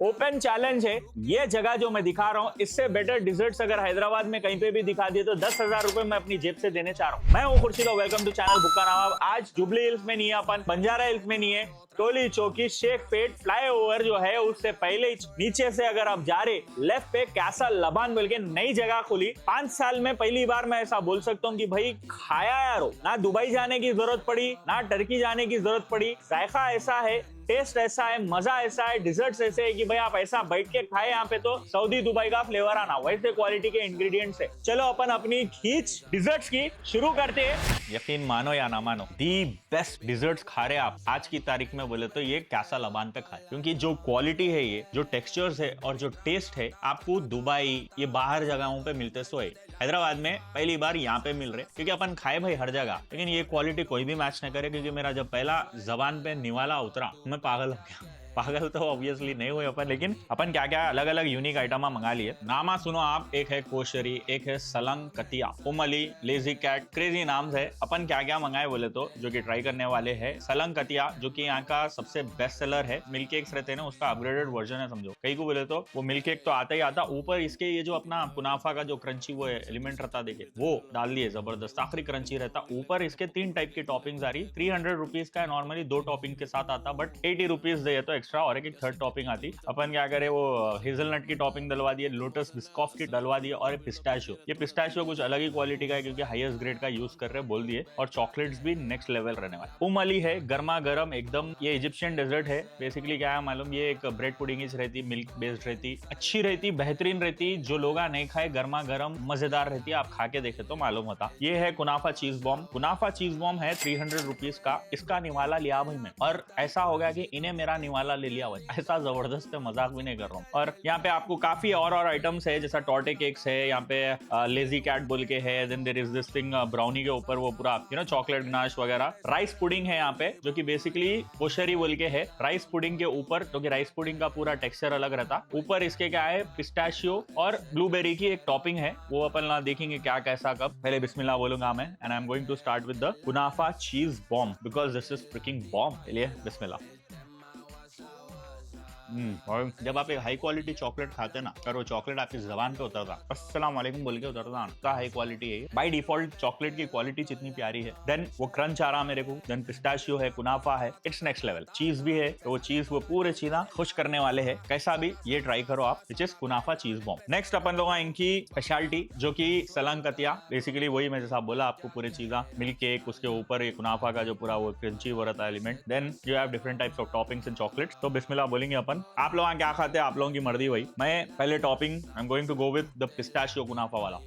Open challenge है, ये जगह जो मैं दिखा रहा हूँ इससे बेटर डिजर्ट्स अगर हैदराबाद में कहीं पे भी दिखा दिए तो 10,000 रुपए मैं अपनी जेब से देने चाह रहा हूँ। मैं हूँ खुर्शीद, वेलकम टू चैनल हुक्कानामा। आज जुबली हिल्स में नहीं है अपन, बंजारा हिल्स में नहीं है, टोली चौकी शेखपेट फ्लाईओवर जो है उससे पहले नीचे से अगर आप जा रहे लेफ्ट पे कैसल लबान बोल के नई जगह खुली। 5 साल में पहली बार मैं ऐसा बोल सकता हूँ कि भाई खाया यारो, ना दुबई जाने की जरूरत पड़ी ना टर्की जाने की जरूरत पड़ी। जायका ऐसा है, टेस्ट ऐसा है, मजा ऐसा है, डिजर्ट्स ऐसे है कि भाई आप ऐसा बैठ के खाए। यहाँ पे तो सऊदी दुबई का फ्लेवर आना, वैसे क्वालिटी के इंग्रेडिएंट्स है। चलो अपन अपनी खींच डिजर्ट्स की शुरू करते हैं। यकीन मानो या ना मानो, दी बेस्ट डिजर्ट्स खा रहे आप आज की तारीख में बोले तो ये कैसा लबान पे खाए, क्योंकि जो क्वालिटी है, ये जो टेक्सचर्स है और जो टेस्ट है आपको दुबई ये बाहर जगहों पे मिलते सो है, हैदराबाद में पहली बार यहाँ पे मिल रहे। क्योंकि अपन खाए भाई हर जगह, लेकिन ये क्वालिटी कोई भी मैच न करे। क्योंकि मेरा जब पहला जबान पे निवाला उतरा मैं पागल हो गया। पागल तो ऑब्वियसली नहीं हुए अपन, लेकिन अपन क्या क्या अलग अलग यूनिक आइटम मंगा लिए। नामा सुनो आप, एक है कोशरी, एक है सलंग कतिया, उमली, लेजी कैट, क्रेजी नाम है। अपन क्या क्या मंगाए बोले तो जो कि ट्राई करने वाले हैं सलंग कतिया, जो कि यहाँ का सबसे बेस्ट सेलर है। मिल्क केक्स रहते हैं ना, उसका अपग्रेडेड वर्जन है समझो। कई को बोले तो वो मिल्क केक तो आता ही आता, ऊपर इसके ये जो अपना कुनाफा का जो क्रंची वो एलिमेंट रहता देखे वो डाल दिए, जबरदस्त आखिरी क्रंची रहता। ऊपर इसके 3 टाइप की टॉपिंग्स आ रही। 300 रुपीज का नॉर्मली 2 टॉपिंग के साथ आता, बट 80 रुपीज दे तो एक्स्ट्रा और एक थर्ड टॉपिंग आती। अपन क्या करे, वो हेजलनट की टॉपिंग डलवा दिए, लोटस बिस्कॉफ की डलवा दिए और पिस्ताशियो। ये पिस्ताशियो कुछ अलग ही क्वालिटी का है क्योंकि हाईएस्ट ग्रेड का यूज कर रहे बोल दिए। और चॉकलेट्स भी नेक्स्ट लेवल रहने वाले। उमली है गर्मा गर्म एकदम, ये इजिप्शियन डेजर्ट है। बेसिकली क्या है मालूम, ये एक ब्रेड पुडिंग रहती, मिल्क बेस्ड रहती, अच्छी रहती, बेहतरीन रहती। जो लोग नहीं खाए गर्मा गर्म मजेदार रहती है, आप खा के देखे तो मालूम होता। ये है कुनाफा चीज बॉम्ब। कुनाफा चीज बॉम्ब है 300 रुपीज का। इसका निवाला लिया भाई मैं, और ऐसा हो गया कि इन्हें मेरा निवाला ले लिया हुआ, ऐसा जबरदस्त है, मजाक भी नहीं कर रहा हूँ। और यहाँ पे आपको काफी और आइटम्स है, जैसा टॉटे केक्स है, यहाँ पे लेजी कैट बोल के है। Then there is this thing brownie के ऊपर वो पूरा चॉकलेट गनाश वगैरह। राइस पुडिंग है यहाँ पे, जो कि बेसिकली कोशरी बोल के है। राइस पुडिंग के ऊपर, जो कि राइस पुडिंग का पूरा टेक्सचर अलग रहता, ऊपर इसके क्या है पिस्ताशियो और ब्लूबेरी की एक टॉपिंग है। वो अपन देखेंगे क्या कैसा कब। पहले बिस्मिल्लाह बोलूंगा मैं, and I am going to start with the kunafa cheese bomb because this is freaking bomb. चलिए बिस्मिल्लाह। और जब आप एक हाई क्वालिटी चॉकलेट खाते ना, और वो चॉकलेट आपकी जबान पे उतरता, अस्सलाम वालेकुम बोल के उतरता, का हाई क्वालिटी है। बाय डिफॉल्ट चॉकलेट की क्वालिटी जितनी प्यारी है, देन वो क्रंच आ रहा मेरे को, देन पिस्ताशियो है, कुनाफा है, इट्स नेक्स्ट लेवल। चीज भी है, तो वो चीज वो पूरे चीजा खुश करने वाले है। कैसा भी ये ट्राई करो आप, which is कुनाफा cheese bomb. Next अपन लोग इनकी स्पेशलिटी जो की सलंग कतिया, बेसिकली वही मैं जैसा बोला आपको, पूरे चीजा मिल्क केक, उसके ऊपर ये कुनाफा का जो पूरा वो क्रंची वो रहता element. Then you have different types of toppings and chocolates. तो बिस्मिल्लाह बोलेंगे अपन। आप लोग क्या खाते हैं, आप लोगों की मर्जी भाई। मैं पहले topping I am going to go with the pistachio kunafa वाला।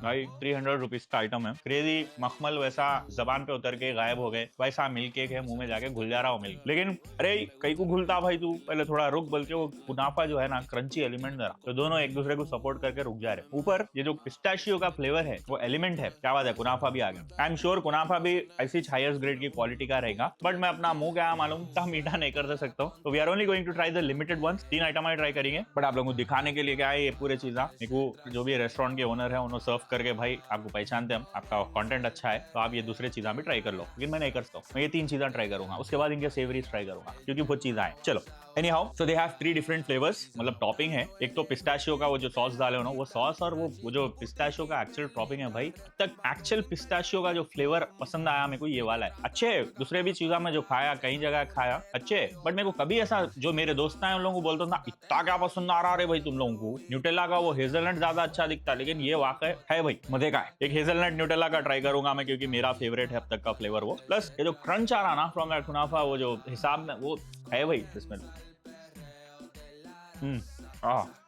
भाई 300 रुपीज का आइटम है। क्रेजी मखमल वैसा जबान पे उतर के गायब हो गए, वैसा मिल्क केक है, मुंह में जाके घुल जा रहा हो मिल्क। लेकिन अरे कई को घुलता भाई, तू पहले थोड़ा रुक, बल्कि वो कुनाफा जो है ना क्रंची एलिमेंट जरा, तो दोनों एक दूसरे को सपोर्ट करके रुक जा रहे। ऊपर ये जो पिस्ताशियो का फ्लेवर है, वो एलिमेंट है, क्या बात है। कुनाफा भी आ गया। आई एम श्योर कुनाफा भी ऐसी हाईएस्ट ग्रेड की क्वालिटी का रहेगा, बट मैं अपना मुंह क्या मालूम था मीठा नहीं कर सकता हूँ। तो we are only going to try the limited ones. 3 item ट्राई करेंगे, बट आप लोगों को दिखाने के लिए क्या है, ये पूरे चीजा जो भी रेस्टोरेंट के ओनर है उन्होंने सर्व करके, भाई आपको पहचानते हैं, आपका कंटेंट अच्छा है तो आप ये दूसरे चीजें भी ट्राई कर लो। लेकिन मैं नहीं करता हूँ, मैं ये 3 चीजें ट्राई करूंगा, उसके बाद इनके सेवरीज ट्राई करूंगा, क्योंकि बहुत चीजें आए। चलो any how, so they have 3 different flavours, मतलब टॉपिंग है। एक तो पिस्ताशियो का वो जो सॉस डाले हो ना, वो सॉस और वो जो पिस्ताशियो का एक्चुअल टॉपिंग है भाई, तक एक्चुअल पिस्ताशियो का जो फ्लेवर पसंद आया मेरे को ये वाला है। अच्छे दूसरे भी चीजें मैं जो खाया, कई जगह खाया अच्छे, बट मेरे को कभी ऐसा जो मेरे दोस्त हैं उन लोगों को बोलता था इतना क्या पसंद आ रहा है भाई तुम लोगों को, न्यूटेला का वो हेजलनट ज्यादा अच्छा दिखता, लेकिन ये वाकई है भाई मजे का है। एक हेजलनट न्यूटेला का ट्राई करूंगा मैं, क्योंकि मेरा फेवरेट है अब तक का फ्लेवर वो। प्लस ये जो क्रंच आ रहा ना फ्रॉम दैट कुनाफा, वो जो हिसाब में वो है भाई इसमें।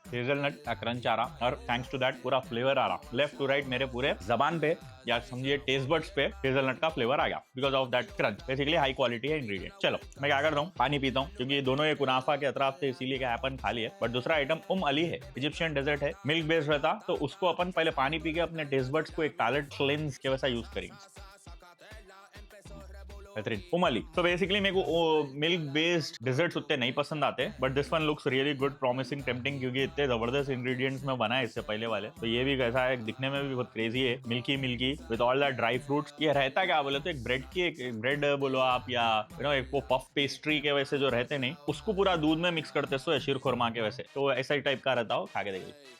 हेजलनट का क्रंच आ रहा, और थैंक्स टू दैट पूरा फ्लेवर आ रहा लेफ्ट टू राइट मेरे पूरे जबान पे, या समझिए टेस्ट बड्स पे हेजलनट का फ्लेवर आ गया because of that crunch. Basically high quality है इंग्रेडिएंट। चलो मैं क्या करता हूँ, पानी पीता हूँ, क्योंकि दोनों ये कुनाफा के अतराफ थे, इसीलिए क्या अपन खा लिए। बट दूसरा आइटम अली है, इजिप्शियन डेजर्ट है, मिल्क बेस्ड रहता, तो उसको अपन पहले पानी पी के अपने टेस्ट बड्स को एक पैलेट क्लेंस के वैसा यूज करेंगे। बेहतरीन उमली। तो बेसिकली मेरे को मिल्क बेस्ड डिजर्ट्स उतने नहीं पसंद आते, but this one looks really good, promising, tempting, क्योंकि इतने जबरदस्त इंग्रेडिएंट्स में बना है इससे पहले वाले। तो ये भी कैसा है, दिखने में भी बहुत क्रेजी है, milky milky with all that dry fruits. ये रहता क्या बोले तो एक ब्रेड की, एक ब्रेड बोलो आप, या एक वो पफ पेस्ट्री के वैसे जो रहते नहीं, उसको पूरा दूध में मिक्स करते सो शीर खुरमा के वैसे, तो ऐसा ही टाइप का रहता हो। खा के देखिए।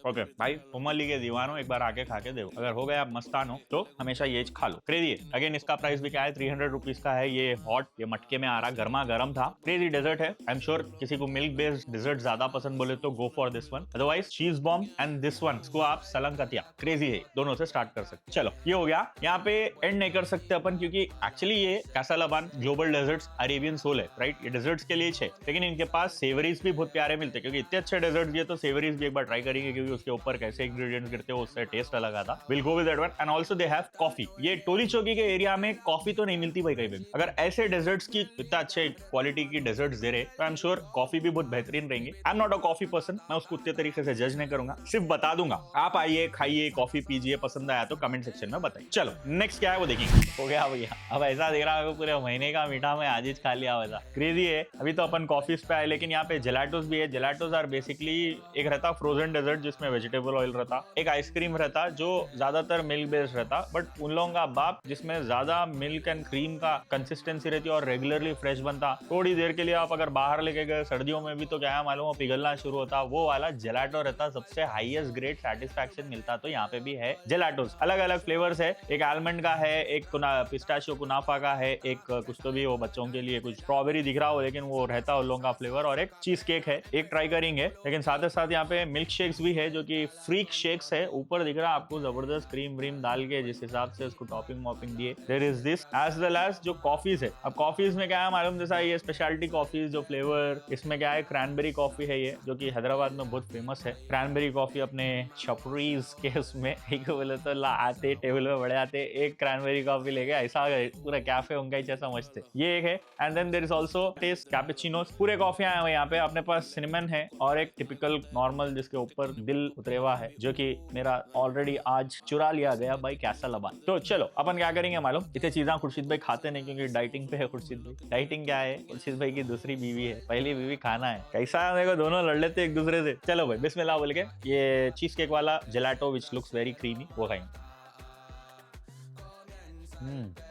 ओके भाई, उमली के दीवानो एक बार आके खा के देखो, अगर हो गया आप मस्तान हो तो हमेशा ये खा लो। क्रेजी है। अगेन इसका प्राइस भी क्या है, 300 रुपीज का है। ये हॉट, ये मटके में आ रहा, गर्मा गर्म था। क्रेजी डेजर्ट है। आई एम श्योर किसी को मिल्क बेस्ड डेजर्ट ज्यादा पसंद बोले तो go for this one, otherwise चीज बॉम्ब एंड दिस वन, इसको आप सलंकतिया, क्रेजी है, दोनों से स्टार्ट कर सकते। चलो ये हो गया, यहाँ पे एंड नहीं कर सकते अपन, क्योंकि एक्चुअली ये कैसालबान ग्लोबल डेजर्ट्स अरेबियन सोल है, राइट। ये डेजर्ट्स के लिए है, लेकिन इनके पास सेवरीज भी बहुत प्यारे मिलते हैं, क्योंकि इतने अच्छे डेजर्ट दिए तो सेवरीज भी एक बार ट्राई करेंगे, क्योंकि उसके ऊपर कैसे इंग्रेडिएंट्स गिरते हो उससे टेस्ट अलग आता। Will go with that one. And also they have coffee. ये टोली चौकी के एरिया में कॉफी तो नहीं मिलती भाई कहीं पे। अगर ऐसे डेजर्ट्स की इतना अच्छे क्वालिटी की डेजर्ट्स दे रहे तो आई एम श्योर कॉफी भी बहुत बेहतरीन रहेंगे। आई am not a coffee person, मैं उसको उतने तरीके से जज नहीं करूंगा, सिर्फ बता दूंगा। आप आइए, खाइए, कॉफी पीजिए, पसंद आया तो कमेंट सेक्शन में बताइए। चलो नेक्स्ट क्या है वो देखेंगे। हो गया भैया, अब ऐसा देख रहा है पूरे महीने का मीठा में आज ही खा लिया, वैसा क्रेजी है। अभी तो अपन कॉफीज पे आए, लेकिन यहाँ पे जेलाटोस भी है। जेलाटोस आर बेसिकली एक रहता फ्रोजन डेजर्ट जिसमें वेजिटेबल ऑयल रहता, एक आइसक्रीम रहता जो ज्यादातर मिल्क बेस्ड रहता, बट उन लोगों का बाप जिसमें ज्यादा मिल्क एंड क्रीम का कंसिस्टेंसी रहती है और रेगुलरली फ्रेश बनता। थोड़ी देर के लिए आप अगर बाहर लेके गए सर्दियों में भी तो क्या मालूम हो पिघलना शुरू होता, वो वाला जेलाटो रहता। सबसे हाईएस्ट ग्रेड सेटिस्फैक्शन मिलता, तो यहाँ पे भी है जेलाटोस। अलग अलग फ्लेवर्स है, एक आलमंड का है, एक पिस्ताशियो कुनाफा का है, एक कुछ तो भी वो बच्चों के लिए कुछ स्ट्रॉबेरी दिख रहा हो लेकिन वो रहता उन लोगों का फ्लेवर, और एक चीज केक है, एक ट्राई करेंगे। लेकिन साथ ही साथ यहाँ पे मिल्क शेक्स भी है जो कि फ्रीक शेक्स है। ऊपर दिख रहा है आपको जबरदस्त क्रीम व्रीम डाल के, जिस हिसाब से उसको टॉपिंग वॉपिंग दिए। There is this as well as जो कॉफीज है। अब कॉफीज में क्या है मालूम, जैसा ये स्पेशलिटी कॉफीज जो फ्लेवर इसमें क्या है, क्रैनबेरी कॉफी है ये, जो कि हैदराबाद में बहुत फेमस है। क्रैनबेरी कॉफी अपने छपरीज के उसमें एक बोले तो आते टेबल में बड़े आते, एक क्रैनबेरी कॉफी लेके ऐसा पूरा कैफे उनका ही जैसा समझते, ये एक है। And then there is also taste cappuccinos. पूरे कॉफियां हैं यहाँ पे। अपने पास सिनेमन है और एक टिपिकल नॉर्मल जिसके ऊपर दिल उतरेवा है, जो कि मेरा ऑलरेडी आज चुरा लिया गया भाई कैसालबान। तो चलो अपन क्या करेंगे मालूम, इतने चीजें खुर्शीद भाई खाते नहीं, क्योंकि डाइटिंग पे है खुर्शीद भाई। डाइटिंग क्या है, खुर्शीद भाई की दूसरी बीवी है, पहली बीवी खाना है। कैसा है, मेरे को दोनों लड़ लेते एक दूसरे से। चलो भाई बिस्मिल्लाह बोल के ये चीज केक वाला gelato which looks very creamy वो खाएंगे।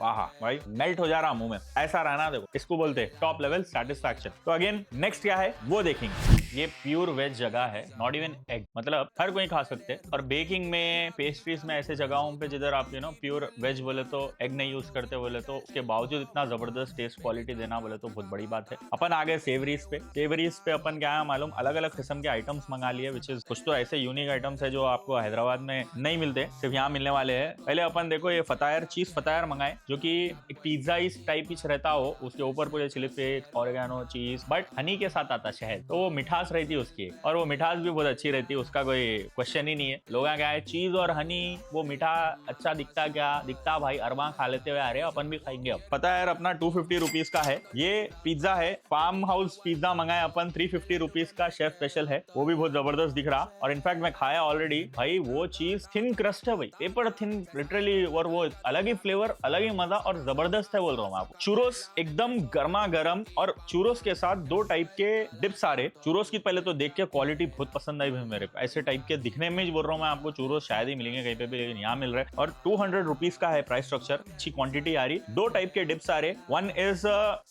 वाह भाई, मेल्ट हो जा रहा मुंह में, ऐसा रहना देखो, इसको बोलते हैं टॉप लेवल सेटिस्फैक्शन। तो अगेन नेक्स्ट क्या है वो देखेंगे। ये प्योर वेज जगह है, नॉट इवन एग, मतलब हर कोई खा सकते हैं। और बेकिंग में, पेस्ट्रीज में, ऐसे जगहों पे जिधर आप प्योर वेज बोले तो एग नहीं यूज करते बोले तो, उसके बावजूद इतना जबरदस्त टेस्ट क्वालिटी देना बोले तो बहुत बड़ी बात है। अपन आगे सेवरीज पे। सेवरीज पे अपन क्या है मालूम, अलग अलग किस्म के आइटम्स मंगा लिए, विच इज कुछ तो ऐसे यूनिक आइटम्स है जो आपको हैदराबाद में नहीं मिलते, सिर्फ यहाँ मिलने वाले हैं। पहले अपन देखो ये फतायर, चीज फतायर मंगाए, जो कि एक पिज्जा इस टाइप ही रहता हो, उसके ऊपर पूरे चिली फ्लेक्स, ऑरिगेनो, चीज, बट हनी के साथ आता शहद, तो वो मिठास रहती है उसकी, और वो मिठास भी बहुत अच्छी रहती है, उसका कोई क्वेश्चन ही नहीं है। लोग क्या है, चीज और हनी वो मीठा अच्छा दिखता, क्या दिखता भाई, अरबा खा लेते हुए आ रहे, अपन भी खाएंगे। अब पता है अपना 250 रुपीज का है ये पिज्जा है, फार्म हाउस पिज्जा मंगाया अपन 350 रुपीज का, शेफ स्पेशल है, वो भी बहुत जबरदस्त दिख रहा। और इनफैक्ट मैं खाया ऑलरेडी भाई, वो चीज थिन क्रस्ट है भाई, पेपर थिन लिटरली, और वो अलग ही फ्लेवर, अलग ही मजा और जबरदस्त है बोल रहा हूँ मैं आपको। चूरोस एकदम गर्मा गर्म, और चूरोस के साथ दो टाइप के डिप्स आ रहे। चूरोस की पहले तो देख के क्वालिटी बहुत पसंद आई मेरे को, ऐसे टाइप के दिखने में ही बोल रहा हूँ मैं आपको। चूरोस शायद ही मिलेंगे कहीं पे भी, लेकिन यहाँ मिल रहे हैं। और 200 रुपीज का है प्राइस स्ट्रक्चर, अच्छी क्वांटिटी आ रही। दो टाइप के डिप्स आ रहे, वन इज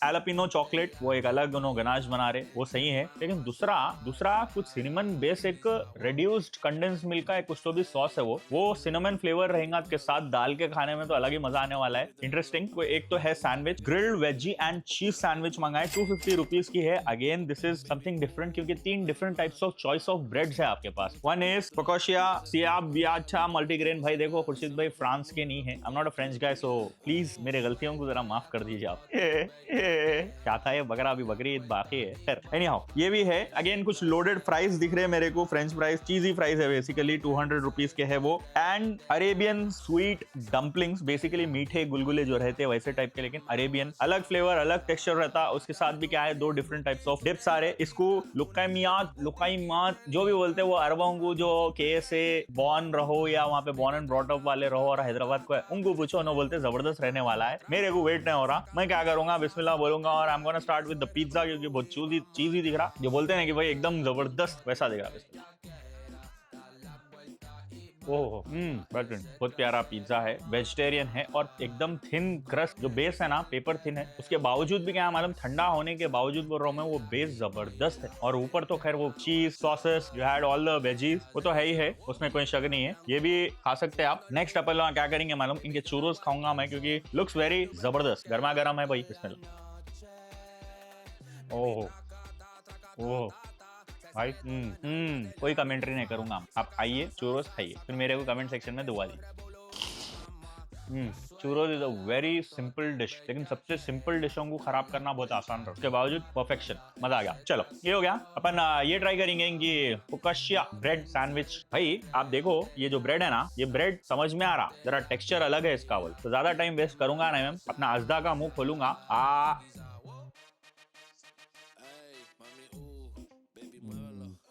एलापिनो चॉकलेट, वो एक अलग गनाश बना रहे, वो सही है। लेकिन दूसरा कुछ सिनेमन बेस, एक रेड्यूस्ड कंडेंस मिल्क का एक कुछ तो भी सॉस है, वो सिनेमन फ्लेवर रहेगा के साथ डाल के खाने में तो अलग ही मजा आने वाला है। इंटरेस्टिंग। एक तो है sandwich, grilled veggie and cheese sandwich मंगाए, 250 रुपीज की है। Again this is something different, क्योंकि 3 different types of choice of breads है आपके पास। One is focaccia ciabatta multigrain. भाई देखो खुर्शीद भाई फ्रांस के नहीं है, I am not a French guy, so please मेरे गलतियों को जरा माफ कर दीजिए आप। क्या था ये, बकरा अभी बकरी ईद बाकी है। खैर एनीहाउ ये भी है। अगेन कुछ लोडेड फ्राइज दिख रहे हैं मेरे को, फ्रेंच फ्राइज, चीजी फ्राइज है बेसिकली, 200 रुपीज के है वो। And Arabian sweet dumplings, basically मीठे गुलगुले जो रहते हैं वैसे टाइप के, लेकिन अरेबियन, अलग फ्लेवर अलग टेक्सचर रहता। उसके साथ भी क्या है, 2 डिफरेंट टाइप्स ऑफ डिप्स आ रहे। इसको लुक लुकाईमात जो भी बोलते हैं वो अरबों जो के से बॉर्न रहो या वहाँ पे बॉर्न एंड ब्रॉट अप वाले रहो और हैदराबाद को है उनको पूछो, उन्होंने बोलते जबरदस्त रहने वाला है। मेरे को वेट नहीं हो रहा, मैं क्या करूंगा, बिस्मिल्लाह बोलूंगा और I am gonna start with the pizza, क्योंकि बहुत चीज ही दिख रहा, जो बोलते हैं कि भाई एकदम जबरदस्त वैसा दिख रहा। ओह बहुत प्यारा पिज्जा है, वेजिटेरियन है और एकदम थिन क्रस्ट, जो बेस है ना पेपर थिन है, उसके बावजूद भी क्या मालूम ठंडा होने के बावजूद बोल रहा हूँ मैं, वो बेस जबरदस्त है। और ऊपर तो खैर वो चीज sauces you had all the veggies, वो तो है ही है, उसमें कोई शक नहीं है, ये भी खा सकते हैं आप। नेक्स्ट अपन लोग क्या करेंगे मालूम, इनके चूरोस खाऊंगा मैं, क्योंकि लुक्स वेरी जबरदस्त, गर्मा गर्म है भाई। बिस्मिल्लाह। ओह ओह भाई कोई कमेंट्री नहीं करूंगा, आप आइए चूरोस खाइए, फिर मेरे को कमेंट सेक्शन में दुआ दीजिए। Churros is a very simple dish, लेकिन सबसे सिंपल डिशों को खराब करना बहुत आसान है, उसके बावजूद परफेक्शन, मजा आ गया। चलो ये हो गया, अपन ये ट्राई करेंगे कि फुकाशिया ब्रेड सैंडविच। भाई आप देखो ये जो ब्रेड है ना, ये ब्रेड समझ में आ रहा, जरा टेक्सचर अलग है इसका, बोल तो ज्यादा टाइम वेस्ट करूंगा नहीं, मैम अपना अजदा का मुंह खोलूंगा।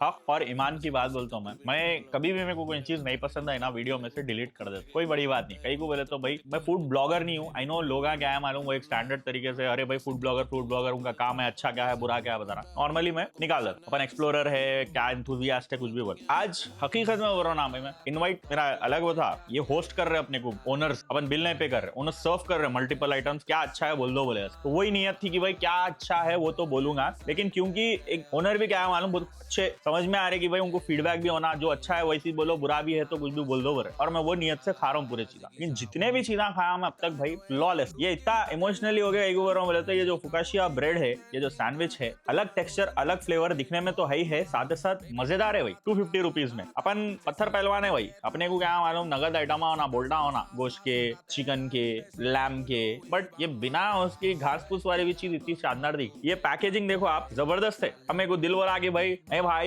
हक और ईमान की बात बोलता हूँ मैं कभी भी मेरे को कोई चीज नहीं पसंद है ना, वीडियो में से डिलीट कर देता, कोई बड़ी बात नहीं। कई को बोले तो भाई मैं फूड ब्लॉगर नहीं हूँ, आई नो लोग क्या है मालूम, वो एक स्टैंडर्ड तरीके से अरे भाई फूड ब्लॉगर उनका काम है, अच्छा क्या है बुरा क्या है बताना, नॉर्मली मैं निकाल देता। अपन एक्सप्लोरर है, क्या एंथुजियास्ट है, कुछ भी बोल। आज हकीकत में बोल रहा हूँ ना भाई, मैं इन्वाइट मेरा अलग वो था, ये होस्ट कर रहे अपने को ओनर्स, अपन बिल नहीं पे कर रहे, ओनर सर्व कर रहे मल्टीपल आइटम्स, क्या अच्छा है बोल दो बोले, तो वही नियत थी कि भाई क्या अच्छा है वो तो बोलूंगा, लेकिन क्योंकि एक ओनर भी क्या है मालूम बहुत अच्छे समझ में आ रहे कि भाई उनको फीडबैक भी होना, जो अच्छा है वैसे बोलो, बुरा भी है तो कुछ भी बोल दो बोले, और मैं वो नियत से खा रहा हूँ पूरे चीज़। लेकिन जितने भी चीज़ें खाया मैं अब तक भाई फ्लॉलेस, ये इतना इमोशनली हो गया एक बार बोले तो, ये जो फुकाशिया ब्रेड है, ये जो सैंडविच है, अलग टेक्सचर अलग फ्लेवर दिखने में तो है ही है, साथ ही साथ मजेदार है भाई। 250 रुपीज में अपन पत्थर पहलवान है भाई, अपने को क्या मालूम नगद आइटम होना, बोल्टा होना, गोश्त के, चिकन के, लैम के, बट ये बिना उसकी घास फूस वाली भी चीज इतनी शानदार दी। ये पैकेजिंग देखो आप, जबरदस्त है। अब मेरे को दिल बोला कि भाई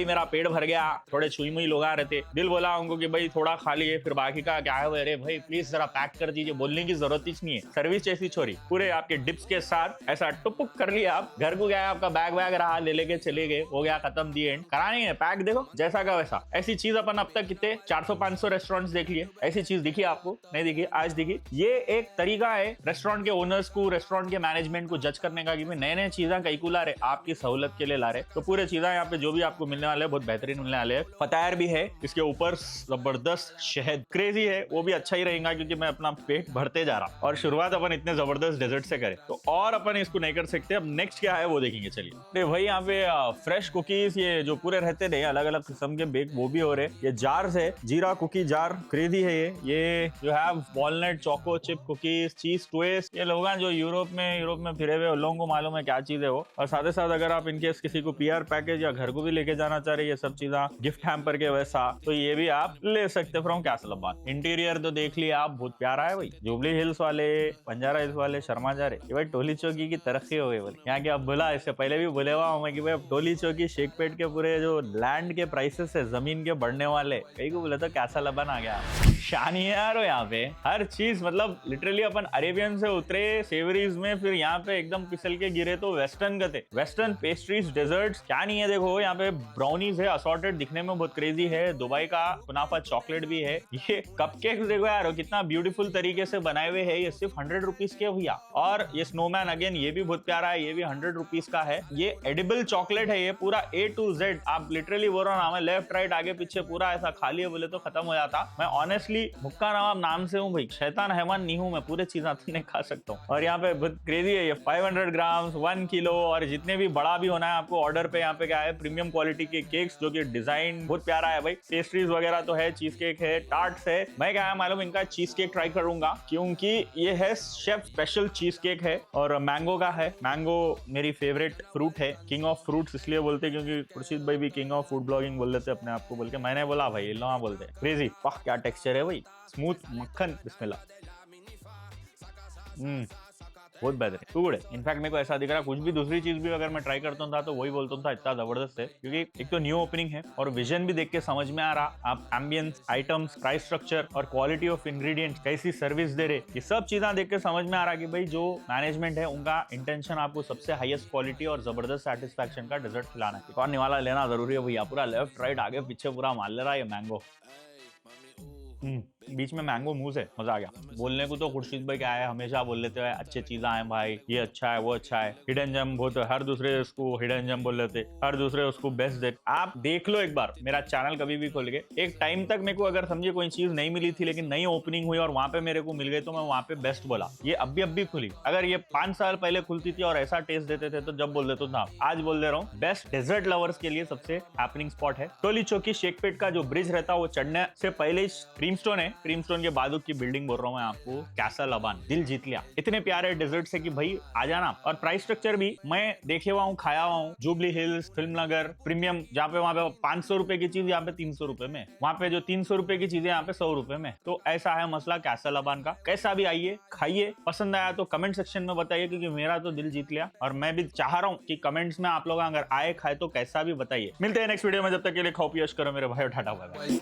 मेरा पेट भर गया, थोड़े छुई मुई लोग आ रहे थे, दिल बोला उनको कि भाई थोड़ा खा लिए, फिर बाकी का क्या है, अरे भाई प्लीज जरा पैक कर दीजिए, बोलने की जरूरत ही नहीं है, सर्विस ऐसी छोरी, पूरे आपके डिप्स के साथ ऐसा टुपुक कर लिया, आप घर को गया, आपका बैग रहा, ले लेके चले गए, हो गया खत्म, दी एंड। करा नहीं है पैक, देखो जैसा का वैसा। ऐसी चीज अपन अब तक कितने 400-500 रेस्टोरेंट्स देख लिए, ऐसी चीज दिखी आपको? नहीं दिखी, आज दिखी। ये एक तरीका है रेस्टोरेंट के ओनर्स को, रेस्टोरेंट के मैनेजमेंट को जज करने का कि नए नए चीजें कई को ला रहे, आपकी सहूलत के लिए ला रहे, तो पूरे चीजें यहाँ पे जो भी आपको मिलने वाले बहुत बेहतरीन मिलने वाले हैं। फतायर भी है, इसके ऊपर जबरदस्त शहद, क्रेजी है, वो भी अच्छा ही रहेगा क्योंकि मैं अपना पेट भरते जा रहा। और शुरुआत अपन इतने जबरदस्त डेजर्ट से करें तो और अपन इसको नहीं कर सकते। अब नेक्स्ट क्या है वो देखेंगे, चलिए। भाई यहाँ पे फ्रेश कुकीज, ये जो पूरे रहते थे अलग अलग किस्म के बेक, वो भी हो रहे। ये जार्स है, जीरा कुकी जार, क्रेजी है ये जो है वॉलनट चोको चिप कुकीज, चीज ट्विस्ट। ये लोग जो यूरोप में फिरे हुए, उन लोगों को मालूम है क्या चीज है वो। और साथ ही साथ अगर आप इनकेस किसी को पीआर पैकेज या घर को भी लेके जाना चाह रहे, ये सब चीजें गिफ्ट हैम्पर के वैसा, तो ये भी आप ले सकते फ्रॉम कैसलाबाद। इंटीरियर तो देख लिया आप, बहुत प्यारा है भाई। जुबली हिल्स वाले, बंजारा हिल्स वाले शर्मा जा रहे, भाई टोली चौकी की तरक्की हो गई बोले यहाँ की। अब बोला, इससे पहले भी बोले हुआ हूँ मैं कि भाई टोली चौकी शेखपेट के पूरे जो लैंड के प्राइसेस है, जमीन के बढ़ने वाले, कहीं को बोले तो कैसलाबाद आ गया। शानियार हो यहाँ पे हर चीज, मतलब लिटरली अपन अरेबियन से उतरे सेवरीज में, फिर यहाँ पे एकदम फिसल के गिरे तो वेस्टर्न गते। वेस्टर्न पेस्ट्रीज, डेजर्ट्स, क्या नहीं है देखो यहाँ पे। ब्राउनीज है, असॉर्टेड, दिखने में बहुत क्रेजी है। दुबई का कुनाफा चॉकलेट भी है। ये कपकेक्स देखो यार कितना ब्यूटीफुल तरीके से बनाए हुए है, ये सिर्फ 100 रुपीज के भैया। और ये स्नोमैन अगेन, ये भी बहुत प्यारा है, ये भी 100 रुपीज का है। ये एडिबल चॉकलेट है, ये पूरा A to Z, आप लिटरली बोल रहा हूँ, लेफ्ट राइट आगे पीछे पूरा ऐसा खा लिए बोले तो खत्म हो जाता। मैं ऑनेस्टली भुक्का नवाब नाम से हूँ भाई, शैतान हैवान नहीं हूँ मैं, पूरे चीजें तो नहीं खा सकता हूँ। और यहाँ पे बहुत क्रेजी है, ये 500 ग्राम, 1 किलो, और जितने भी बड़ा भी होना है आपको ऑर्डर पे। यहाँ पे क्या है, प्रीमियम क्वालिटी के केक्स, जो कि डिजाइन बहुत प्यारा है भाई। पेस्ट्रीज वगैरह तो है, चीज केक है, टार्ट्स है। मैं क्या है मालूम, इनका चीज केक ट्राई करूंगा क्योंकि ये है शेफ स्पेशल चीज केक है, और मैंगो का है। मैंगो मेरी फेवरेट फ्रूट है, किंग ऑफ फ्रूट्स इसलिए बोलते हैं क्योंकि खुर्शीद भाई भी किंग ऑफ फूड ब्लॉगिंग बोल देते अपने आप को, बोल के मैंने बोला भाई लोहा बोलते हैं। क्रेजी, वाह क्या टेक्सचर है भाई, स्मूथ मक्खन, बिस्मिल्लाह। बहुत बेहतरीन, टू गुड है। इनफैक्ट मेरे को ऐसा दिख रहा है कुछ भी दूसरी चीज भी अगर मैं ट्राई करता था तो वही बोलता था, इतना जबरदस्त है। क्योंकि एक तो न्यू ओपनिंग है और विजन भी देख के समझ में आ रहा, आप एम्बियंस, आइटम्स, प्राइस स्ट्रक्चर और क्वालिटी ऑफ इंग्रेडिएंट्स, कैसी सर्विस दे रहे, ये सब चीजें देख के समझ में आ रहा कि भाई जो मैनेजमेंट है उनका इंटेंशन आपको सबसे हाईएस्ट क्वालिटी और जबरदस्त सेटिस्फैक्शन का डेजर्ट खिलाना है। एक और निवाला लेना जरूरी है भैया, पूरा लेफ्ट राइट आगे पीछे पूरा मार ले रहा है ये मैंगो। बीच में मैंगो मुंह से मजा आ गया। बोलने को तो खुर्शीद भाई क्या है, हमेशा बोल लेते हैं अच्छे चीजें हैं भाई, ये अच्छा है वो अच्छा है, हिडन जेम बहुत, हर दूसरे उसको हिडन जेम बोल लेते, हर दूसरे उसको बेस्ट देख। आप देख लो एक बार मेरा चैनल कभी भी खोल के, एक टाइम तक मेरे को अगर समझे कोई चीज नहीं मिली थी लेकिन नई ओपनिंग हुई और वहां पे मेरे को मिल गई तो मैं वहां पे बेस्ट बोला। ये अब भी खुली, अगर ये 5 साल पहले खुलती थी और ऐसा टेस्ट देते थे तो जब बोल देता था, आज बोल दे रहा हूँ बेस्ट डेजर्ट लवर्स के लिए सबसे हैपनिंग स्पॉट है। टोली चौकी शेखपेट का जो ब्रिज रहता है वो चढ़ने से पहले क्रीमस्टोन है, क्रीमस्टोन के बाद की बिल्डिंग बोल रहा हूं मैं आपको, कैसल अबान, दिल जीत लिया। इतने प्यारे डेजर्ट से कि भाई आ जाना। और प्राइस स्ट्रक्चर भी मैं देखे हुआ हूँ, खाया हुआ हूँ, जुबली हिल्स, फिल्म नगर, प्रीमियम, जहाँ पे वहां पे 500 रुपए की चीज यहाँ पे 300 रुपए में, वहां पे जो 300 रुपए की चीजें यहाँ पे 100 रुपए में। तो ऐसा है मसला कैसल अबान का। कैसा भी आइए खाइए, पसंद आया तो कमेंट सेक्शन में बताइए, क्योंकि मेरा तो दिल जीत लिया और मैं भी चाह रहा हूँ कि कमेंट्स में आप लोग अगर आए खाए तो कैसा भी बताइए। मिलते हैं नेक्स्ट वीडियो में, जब तक के लिए खाओ पियश करो मेरे भाई, टाटा बाय बाय।